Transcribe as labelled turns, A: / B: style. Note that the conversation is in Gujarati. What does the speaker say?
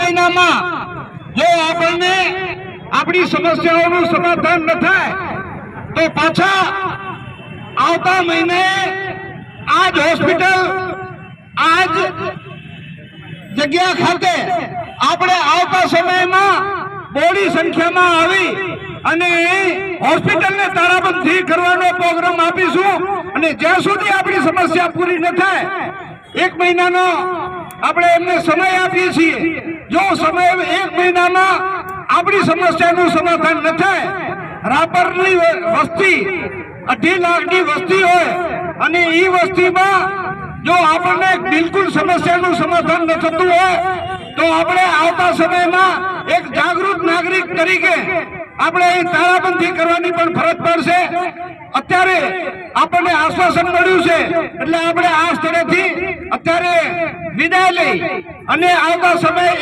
A: મહિનામાં જો આપણને આપણી સમસ્યાઓનું સમાધાન ન થાય તો પાછા આવતા મહિને આ જ હોસ્પિટલ આ જ જગ્યા ખાતે આપણે આવતા સમયમાં બોડી સંખ્યામાં આવી અને હોસ્પિટલને તાળાબંધી કરવાનો પ્રોગ્રામ આપીશું અને જ્યાં સુધી આપણી સમસ્યા પૂરી ન થાય 1 મહિનાનો આપણે એમને સમય આપીએ છીએ। જો સમય 1 મહિનામાં આપણી સમસ્યાનું સમાધાન ન થાય, રાપરની વસ્તી 2.5 લાખની વસ્તી હોય અને એ વસ્તીમાં જો આપણને બિલકુલ સમસ્યાનું સમાધાન ન થતું હોય તો આપણે આવતા સમયમાં એક જાગૃત નાગરિક તરીકે આપણે તાળાબંધી કરવાની પણ ફરજ પડશે। અત્યારે આપણને આશ્વાસન મળ્યું છે એટલે આપણે આ સ્થળેથી અત્યારે વિદાય લઈ અને આવતા સમયે